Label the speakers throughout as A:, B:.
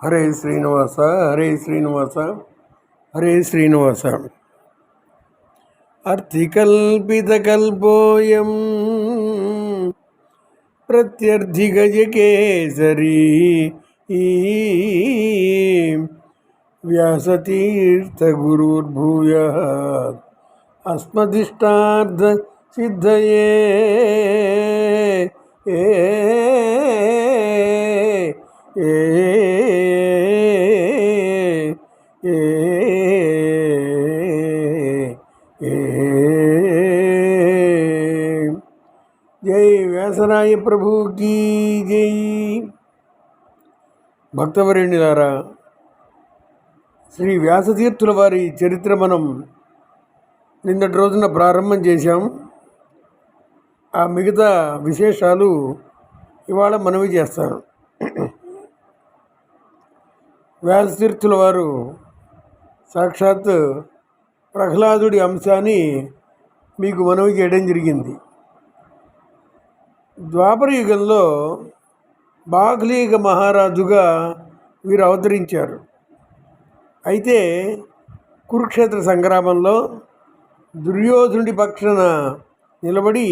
A: హరే శ్రీనివాస హరే శ్రీనివాస హరే శ్రీనివాస. అర్థికల్పితకల్పోయం ప్రత్యర్థిగజకేసరీ వ్యాసతీర్థగురుర్భూయః అస్మదిష్టార్థ సిద్ధయే. జై వ్యాసరాయ ప్రభుకి జై. భక్తవరేణ్యులారా, శ్రీ వ్యాసతీర్థుల వారి చరిత్ర మనం నిన్నటి రోజున ప్రారంభం చేశాం. ఆ మిగతా విశేషాలు ఇవాళ మనవి చేస్తాను. వ్యాసతీర్థుల వారు సాక్షాత్ ప్రహ్లాదుడి అంశాన్ని మీకు మనవి చేయడం జరిగింది. ద్వాపర యుగంలో బాగ్లీగ మహారాజుగా వీరు అవతరించారు. అయితే కురుక్షేత్ర సంగ్రామంలో దుర్యోధనుడి పక్షాన నిలబడి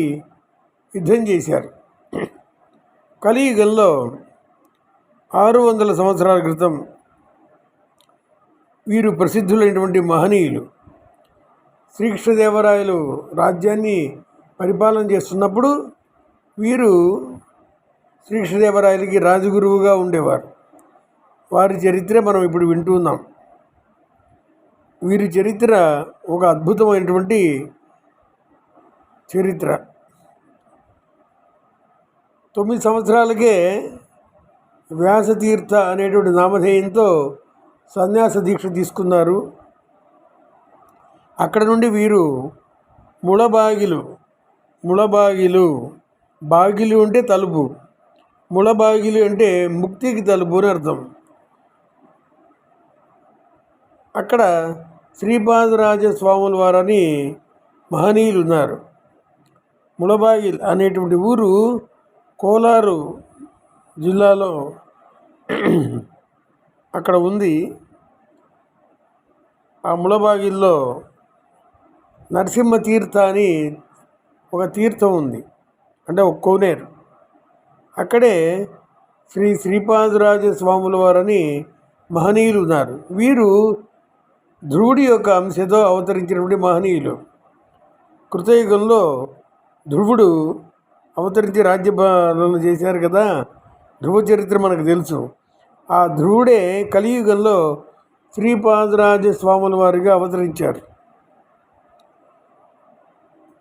A: యుద్ధం చేశారు. కలియుగంలో 600 సంవత్సరాల క్రితం వీరు ప్రసిద్ధులైనటువంటి మహనీయులు. శ్రీకృష్ణదేవరాయలు రాజ్యాన్ని పరిపాలన చేస్తున్నప్పుడు వీరు శ్రీకృష్ణదేవరాయలకి రాజగురువుగా ఉండేవారు. వారి చరిత్ర మనం ఇప్పుడు వింటున్నాం. వీరి చరిత్ర ఒక అద్భుతమైనటువంటి చరిత్ర. 9 సంవత్సరాలకే వ్యాసతీర్థ అనేటువంటి నామధేయంతో సన్యాస దీక్ష తీసుకున్నారు. అక్కడ నుండి వీరు బాగిలు అంటే తలుపు, ముళబాగిలు అంటే ముక్తికి తలుపు అని అర్థం. అక్కడ శ్రీపాదరాజ స్వాముల వారని మహనీయులు ఉన్నారు. ముళబాగిల్ అనేటువంటి ఊరు కోలారు జిల్లాలో అక్కడ ఉంది. ఆ ముళబాగిల్లో నరసింహ తీర్థ అని ఒక తీర్థం ఉంది, అంటే ఒక కోనేరు. అక్కడే శ్రీపాదరాజ స్వాముల వారని మహనీయులు ఉన్నారు. వీరు ధ్రువుడి యొక్క అంశతో అవతరించినటువంటి మహనీయులు. కృతయుగంలో ధ్రువుడు అవతరించి రాజ్యపాలన చేశారు కదా, ధ్రువ చరిత్ర మనకు తెలుసు. ఆ ధ్రువుడే కలియుగంలో శ్రీపాదరాజ స్వాముల వారిగా అవతరించారు.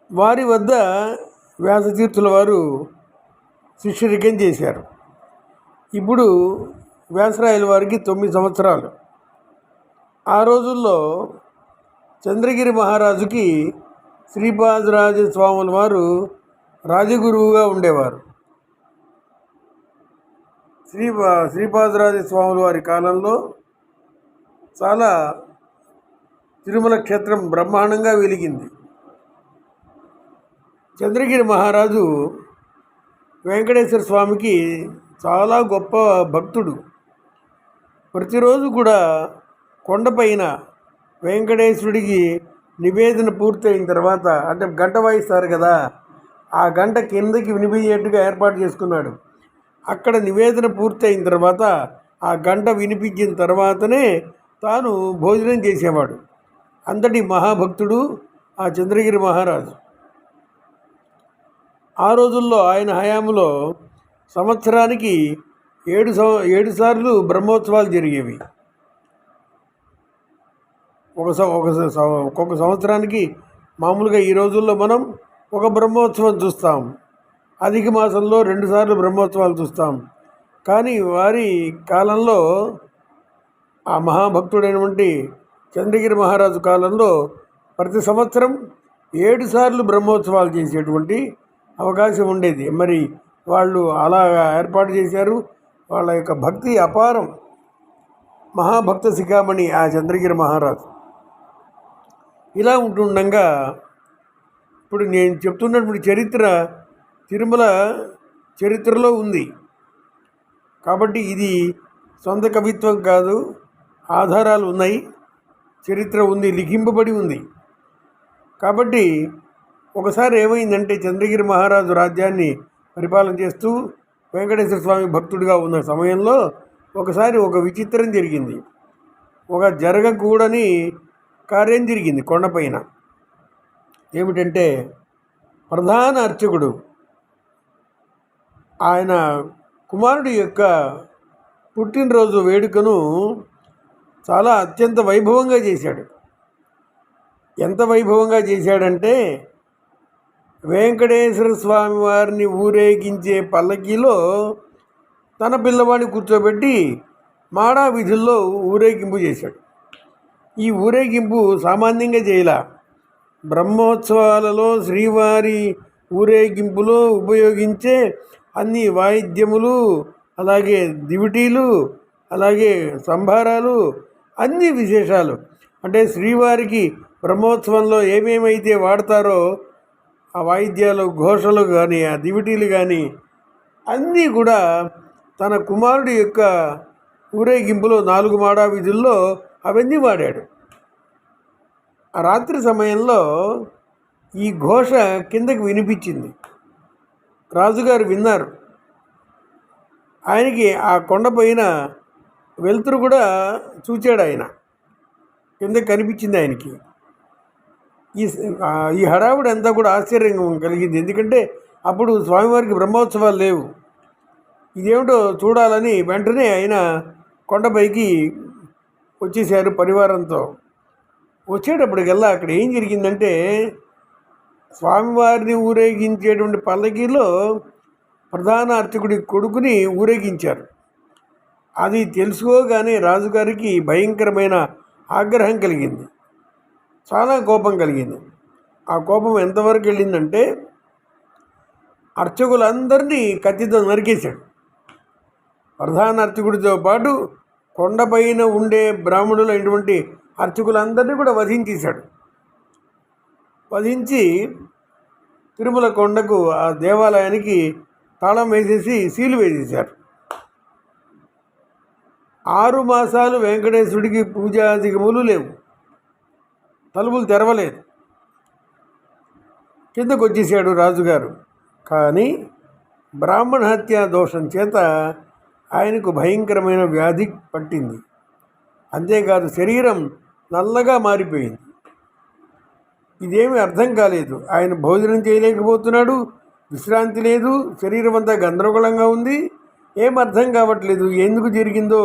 A: వారి వద్ద వ్యాసతీర్థుల వారు శిష్యరికం చేశారు. ఇప్పుడు వ్యాసరాయల వారికి 9 సంవత్సరాలు. ఆ రోజుల్లో చంద్రగిరి మహారాజుకి శ్రీపాదరాజ స్వాముల వారు రాజగురువుగా ఉండేవారు. శ్రీపాదరాజ స్వాముల వారి కాలంలో చాలా తిరుమల క్షేత్రం బ్రహ్మాండంగా వెలిగింది. చంద్రగిరి మహారాజు వెంకటేశ్వర స్వామికి చాలా గొప్ప భక్తుడు. ప్రతిరోజు కూడా కొండపైన వెంకటేశ్వరుడికి నివేదన పూర్తయిన తర్వాత, అంటే గంట వాయిస్తారు కదా, ఆ గంట కిందకి వినిపించేట్టుగా ఏర్పాటు చేసుకున్నాడు. అక్కడ నివేదన పూర్తయిన తర్వాత ఆ గంట వినిపించిన తర్వాతనే తాను భోజనం చేసేవాడు. అంతటి మహాభక్తుడు ఆ చంద్రగిరి మహారాజు. ఆ రోజుల్లో ఆయన హయాంలో సంవత్సరానికి 7 సార్లు బ్రహ్మోత్సవాలు జరిగేవి. ఒక్కొక్క సంవత్సరానికి మామూలుగా ఈ రోజుల్లో మనం ఒక బ్రహ్మోత్సవం చూస్తాం. అధిక మాసంలో 2 సార్లు బ్రహ్మోత్సవాలు చూస్తాం. కానీ వారి కాలంలో, ఆ మహాభక్తుడైనటువంటి చంద్రగిరి మహారాజు కాలంలో ప్రతి సంవత్సరం 7 సార్లు బ్రహ్మోత్సవాలు చేసేటువంటి అవకాశం ఉండేది. మరి వాళ్ళు అలా ఏర్పాటు చేశారు. వాళ్ళ యొక్క భక్తి అపారం. మహాభక్త శిఖామణి ఆ చంద్రగిరి మహారాజు. ఇలా ఉంటుండగా ఇప్పుడు నేను చెప్తున్నటువంటి చరిత్ర తిరుమల చరిత్రలో ఉంది. కాబట్టి ఇది సొంత కవిత్వం కాదు, ఆధారాలు ఉన్నాయి, చరిత్ర ఉంది, లిఖింపబడి ఉంది. కాబట్టి ఒకసారి ఏమైందంటే చంద్రగిరి మహారాజు రాజ్యాన్ని పరిపాలన చేస్తూ వెంకటేశ్వర స్వామి భక్తుడిగా ఉన్న సమయంలో ఒకసారి ఒక విచిత్రం జరిగింది. ఒక జరగకూడని కార్యం జరిగింది కొండపైన. ఏమిటంటే ప్రధాన అర్చకుడు ఆయన కుమారుడి యొక్క పుట్టినరోజు వేడుకను చాలా అత్యంత వైభవంగా చేశాడు. ఎంత వైభవంగా చేశాడంటే వెంకటేశ్వర స్వామి వారిని ఊరేగించే పల్లకీలో తన పిల్లవాడిని కూర్చోబెట్టి మాడా వీధుల్లో ఊరేగింపు చేశాడు. ఈ ఊరేగింపు సామాన్యంగా చేయలా. బ్రహ్మోత్సవాలలో శ్రీవారి ఊరేగింపులో ఉపయోగించే అన్ని వాయిద్యములు, అలాగే దివిటీలు, అలాగే సంభారాలు, అన్ని విశేషాలు, అంటే శ్రీవారికి బ్రహ్మోత్సవంలో ఏమేమైతే వాడతారో ఆ వాయిద్యాలు, ఘోషలు కానీ, ఆ దివిటీలు కానీ అన్నీ కూడా తన కుమారుడి యొక్క ఊరేగింపులో 4 మాడా వీధుల్లో అవన్నీ వాడాడు. ఆ రాత్రి సమయంలో ఈ ఘోష కిందకి వినిపించింది. రాజుగారు విన్నారు. ఆయనకి ఆ కొండపైన వెలుతురు కూడా చూచాడు. ఆయన కిందకి కనిపించింది ఆయనకి. ఈ హడావుడి అంతా కూడా ఆశ్చర్యం కలిగింది. ఎందుకంటే అప్పుడు స్వామివారికి బ్రహ్మోత్సవాలు లేవు. ఇదేమిటో చూడాలని వెంటనే ఆయన కొండపైకి వచ్చేసారు పరివారంతో. వచ్చేటప్పటికల్లా అక్కడ ఏం జరిగిందంటే స్వామివారిని ఊరేగించేటువంటి పల్లకీలో ప్రధాన అర్చకుడి కొడుకుని ఊరేగించారు. అది తెలుసుకోగానే రాజుగారికి భయంకరమైన ఆగ్రహం కలిగింది, చాలా కోపం కలిగింది. ఆ కోపం ఎంతవరకు వెళ్ళిందంటే అర్చకులందరినీ కత్తితో నరికేశాడు. ప్రధాన అర్చకుడితో పాటు కొండపైన ఉండే బ్రాహ్మణులైనటువంటి అర్చకులందరినీ కూడా వధించేశాడు. వధించి తిరుమల కొండకు ఆ దేవాలయానికి తాళం వేసేసి సీలు వేసేశారు. 6 మాసాలు వెంకటేశ్వరుడికి పూజాధికములు లేవు, తలుపులు తెరవలేదు. కిందకు వచ్చేసాడు రాజుగారు. కానీ బ్రాహ్మణ హత్యా దోషం చేత ఆయనకు భయంకరమైన వ్యాధి పట్టింది. అంతేకాదు శరీరం నల్లగా మారిపోయింది. ఇదేమీ అర్థం కాలేదు. ఆయన భోజనం చేయలేకపోతున్నాడు, విశ్రాంతి లేదు, శరీరం అంతా గందరగోళంగా ఉంది. ఏం అర్థం కావట్లేదు, ఎందుకు జరిగిందో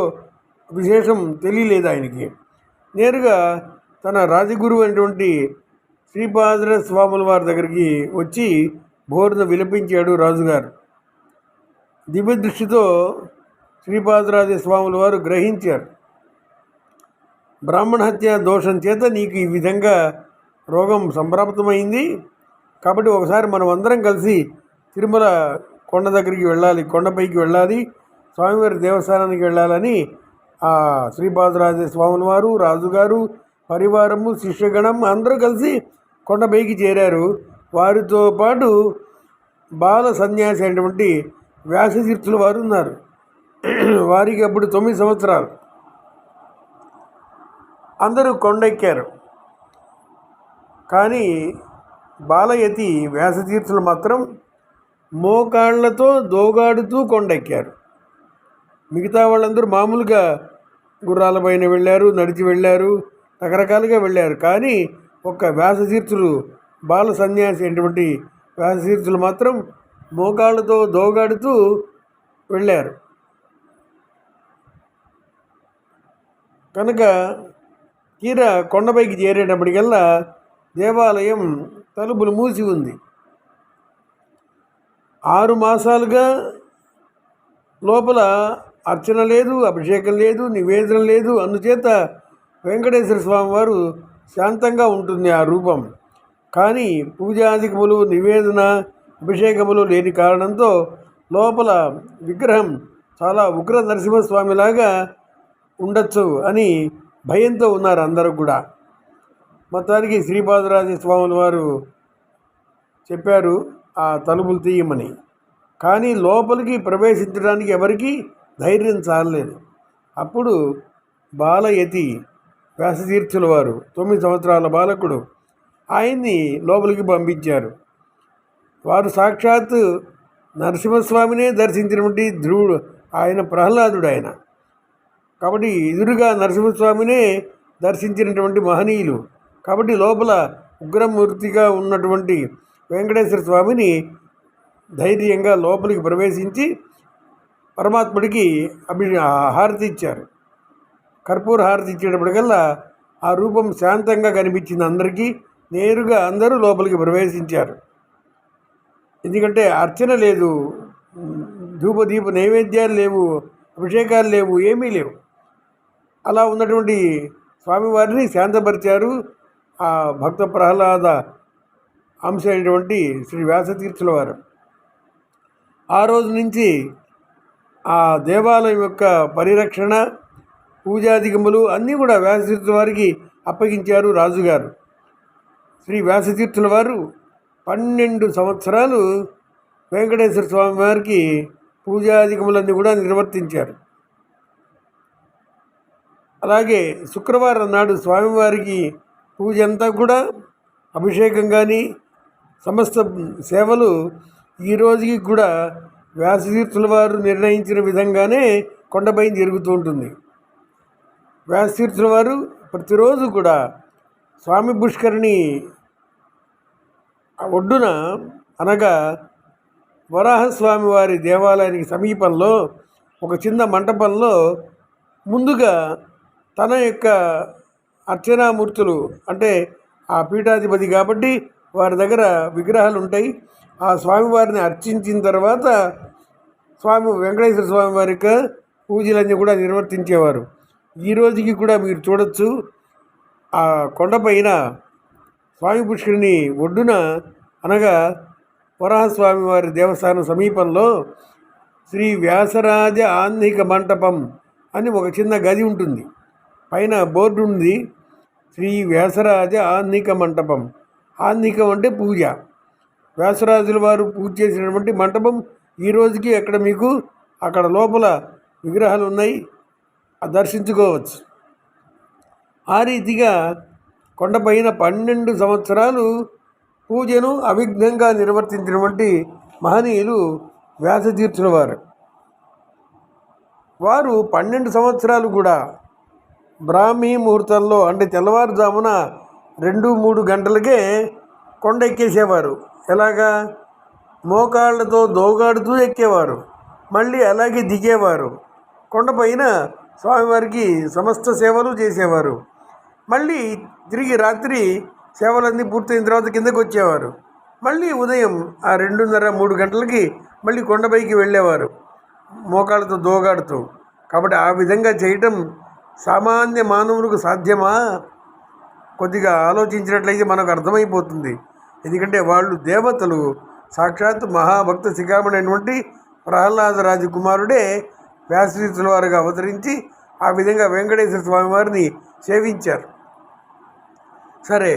A: విశేషం తెలియలేదు ఆయనకి. నేరుగా తన రాజగురువు అయినటువంటి శ్రీపాద స్వాముల వారి దగ్గరికి వచ్చి బోరున విలపించాడు రాజుగారు. దివ్య దృష్టితో శ్రీపాదరాజ స్వాముల వారు గ్రహించారు, బ్రాహ్మణ హత్య దోషం చేత నీకు ఈ విధంగా రోగం సంప్రాప్తమైంది. కాబట్టి ఒకసారి మనం అందరం కలిసి తిరుమల కొండ దగ్గరికి వెళ్ళాలి, కొండపైకి వెళ్ళాలి, స్వామివారి దేవస్థానానికి వెళ్ళాలని ఆ శ్రీపాదరాజ స్వాముల వారు, రాజుగారు, పరివారము, శిష్యగణం అందరూ కలిసి కొండపైకి చేరారు. వారితో పాటు బాల సన్యాసి అయినటువంటి వ్యాసతీర్థుల వారు ఉన్నారు. వారికి అప్పుడు 9 సంవత్సరాలు. అందరూ కొండెక్కారు. కానీ బాలయతి వ్యాసతీర్థులు మాత్రం మోకాళ్లతో దోగాడుతూ కొండెక్కారు. మిగతా వాళ్ళందరూ మామూలుగా గుర్రాల పైన వెళ్ళారు, నడిచి వెళ్ళారు, రకరకాలుగా వెళ్ళారు. కానీ ఒక్క వ్యాసతీర్థులు, బాల సన్యాసి అయినటువంటి వ్యాసతీర్థులు మాత్రం మోకాళ్ళతో దోగాడుతూ వెళ్ళారు. కనుక తీరా కొండపైకి చేరేటప్పటికల్లా దేవాలయం తలుపులు మూసి ఉంది. 6 మాసాలుగా లోపల అర్చన లేదు, అభిషేకం లేదు, నివేదన లేదు. అందుచేత వెంకటేశ్వర స్వామి వారు శాంతంగా ఉంటుంది ఆ రూపం. కానీ పూజాధికములు, నివేదన, అభిషేకములు లేని కారణంతో లోపల విగ్రహం చాలా ఉగ్ర నరసింహస్వామిలాగా ఉండొచ్చు అని భయంతో ఉన్నారు అందరూ కూడా. మొత్తానికి శ్రీపాదరాజ స్వాముల వారు చెప్పారు ఆ తలుపులు తీయమని. కానీ లోపలికి ప్రవేశించడానికి ఎవరికీ ధైర్యం చాలలేదు. అప్పుడు బాలయతి వ్యాసతీర్థుల వారు 9 సంవత్సరాల బాలకుడు ఆయన్ని లోపలికి పంపించారు. వారు సాక్షాత్ నరసింహస్వామినే దర్శించినటువంటి ధ్రువుడు ఆయన, ప్రహ్లాదుడు ఆయన. కాబట్టి ఎదురుగా నరసింహస్వామినే దర్శించినటువంటి మహనీయులు. కాబట్టి లోపల ఉగ్రమూర్తిగా ఉన్నటువంటి వెంకటేశ్వర స్వామిని ధైర్యంగా లోపలికి ప్రవేశించి పరమాత్ముడికి హారతి ఇచ్చారు. కర్పూర హారతి ఇచ్చేటప్పటికల్లా ఆ రూపం శాంతంగా కనిపించింది అందరికీ. నేరుగా అందరూ లోపలికి ప్రవేశించారు. ఎందుకంటే అర్చన లేదు, ధూపదీప నైవేద్యాలు లేవు, అభిషేకాలు లేవు, ఏమీ లేవు. అలా ఉన్నటువంటి స్వామివారిని శాంతపరిచారు ఆ భక్త ప్రహ్లాద అంశ అయినటువంటి శ్రీ వ్యాసతీర్థుల వారు. ఆ రోజు నుంచి ఆ దేవాలయం యొక్క పరిరక్షణ, పూజాధికములు అన్నీ కూడా వ్యాసతీర్థుల వారికి అప్పగించారు రాజుగారు. శ్రీ వ్యాసతీర్థుల వారు 12 సంవత్సరాలు వెంకటేశ్వర స్వామి వారికి పూజాధికములన్నీ కూడా నిర్వర్తించారు. అలాగే శుక్రవారం నాడు స్వామివారికి పూజ అంతా కూడా అభిషేకం కానీ సమస్త సేవలు ఈ రోజుకి కూడా వ్యాసతీర్థుల వారు నిర్ణయించిన విధంగానే కొండపై జరుగుతూ ఉంటుంది. వ్యాసతీర్థుల వారు ప్రతిరోజు కూడా స్వామి పుష్కరిణి ఒడ్డున అనగా వరాహస్వామి వారి దేవాలయానికి సమీపంలో ఒక చిన్న మంటపంలో ముందుగా తన యొక్క అర్చనామూర్తులు, అంటే ఆ పీఠాధిపతి కాబట్టి వారి దగ్గర విగ్రహాలు ఉంటాయి. ఆ స్వామివారిని అర్చించిన తర్వాత స్వామి వెంకటేశ్వర స్వామి వారి యొక్క పూజలన్నీ కూడా నిర్వర్తించేవారు. ఈ రోజుకి కూడా మీరు చూడొచ్చు, ఆ కొండపైన స్వామి పుష్కరిణి ఒడ్డున అనగా వరాహస్వామి వారి దేవస్థానం సమీపంలో శ్రీ వ్యాసరాజ ఆహ్నిక మంటపం అని ఒక చిన్న గది ఉంటుంది. పైన బోర్డు ఉంది, శ్రీ వ్యాసరాజ ఆహ్నిక మంటపం. ఆహ్నికం అంటే పూజ. వ్యాసరాజుల వారు పూజ చేసినటువంటి మంటపం ఈ రోజుకి అక్కడ మీకు అక్కడ లోపల విగ్రహాలు ఉన్నాయి, దర్శించుకోవచ్చు. ఆ రీతిగా కొండపైన 12 సంవత్సరాలు పూజను అవిఘ్నంగా నిర్వర్తించినటువంటి మహనీయులు వ్యాసతీర్థుల వారు. వారు 12 సంవత్సరాలు కూడా బ్రాహ్మీ ముహూర్తంలో, అంటే తెల్లవారుజామున 2-3 గంటలకే కొండ ఎక్కేసేవారు. ఎలాగా? మోకాళ్ళతో దోగాడుతూ ఎక్కేవారు, మళ్ళీ అలాగే దిగేవారు. కొండపైన స్వామివారికి సమస్త సేవలు చేసేవారు. మళ్ళీ తిరిగి రాత్రి సేవలన్నీ పూర్తయిన తర్వాత కిందకు వచ్చేవారు. మళ్ళీ ఉదయం ఆ 2:30-3 గంటలకి మళ్ళీ కొండపైకి వెళ్ళేవారు మోకాళ్ళతో దోగాడుతూ. కాబట్టి ఆ విధంగా చేయటం సామాన్య మానవులకు సాధ్యమా? కొద్దిగా ఆలోచించినట్లయితే మనకు అర్థమైపోతుంది. ఎందుకంటే వాళ్ళు దేవతలు, సాక్షాత్ మహాభక్త శిఖామణి అయినటువంటి ప్రహ్లాద రాజకుమారుడే వ్యాసతీర్థుల వారుగా అవతరించి ఆ విధంగా వెంకటేశ్వర స్వామి వారిని సేవించారు. సరే,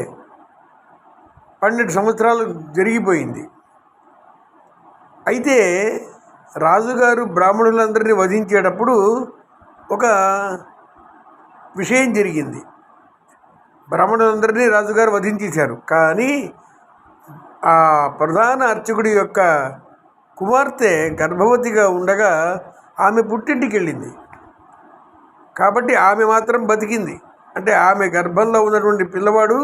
A: 12 సంవత్సరాలు జరిగిపోయింది. అయితే రాజుగారు బ్రాహ్మణులందరినీ వధించేటప్పుడు ఒక విషయం జరిగింది. బ్రాహ్మణులందరినీ రాజుగారు వధించేశారు. కానీ ఆ ప్రధాన అర్చకుడి యొక్క కుమార్తె గర్భవతిగా ఉండగా ఆమె పుట్టింటికి వెళ్ళింది. కాబట్టి ఆమె మాత్రం బతికింది. అంటే ఆమె గర్భంలో ఉన్నటువంటి పిల్లవాడు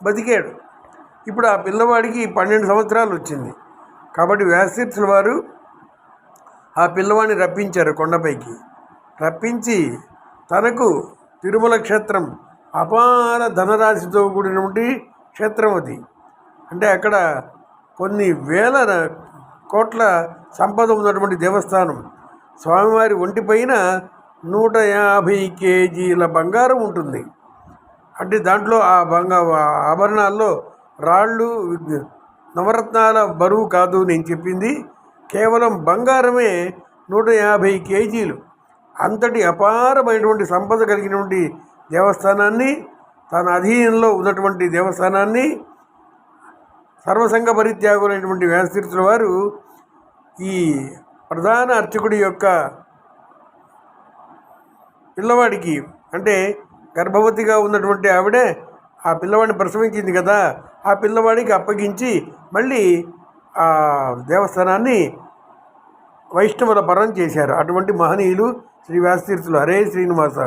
A: బతికాడు. ఇప్పుడు ఆ పిల్లవాడికి 12 సంవత్సరాలు వచ్చింది. కాబట్టి వ్యాసతీర్థుల వారు ఆ పిల్లవాడిని రప్పించారు కొండపైకి. రప్పించి తనకు తిరుమల క్షేత్రం అపార ధనరాశితో కూడినటువంటి క్షేత్రం అది. అంటే అక్కడ కొన్ని వేల కోట్ల సంపద ఉన్నటువంటి దేవస్థానం. స్వామివారి ఒంటిపైన 150 కేజీల బంగారం ఉంటుంది. అంటే దాంట్లో ఆ ఆభరణాల్లో రాళ్ళు, నవరత్నాల బరువు కాదు నేను చెప్పింది, కేవలం బంగారమే 150 కేజీలు. అంతటి అపారమైనటువంటి సంపద కలిగినటువంటి దేవస్థానాన్ని, తన అధీనంలో ఉన్నటువంటి దేవస్థానాన్ని సర్వసంగ పరిత్యాగులైనటువంటి వ్యాసతీర్థుల వారు ఈ ప్రధాన అర్చకుడి యొక్క పిల్లవాడికి అంటే గర్భవతిగా ఉన్నటువంటి ఆవిడే ఆ పిల్లవాడిని ప్రసవించింది కదా, ఆ పిల్లవాడికి అప్పగించి మళ్ళీ ఆ దేవస్థానాన్ని వైష్ణవుల పరం చేశారు. అటువంటి మహనీయులు శ్రీ వ్యాసతీర్థులు. హరే శ్రీనివాస.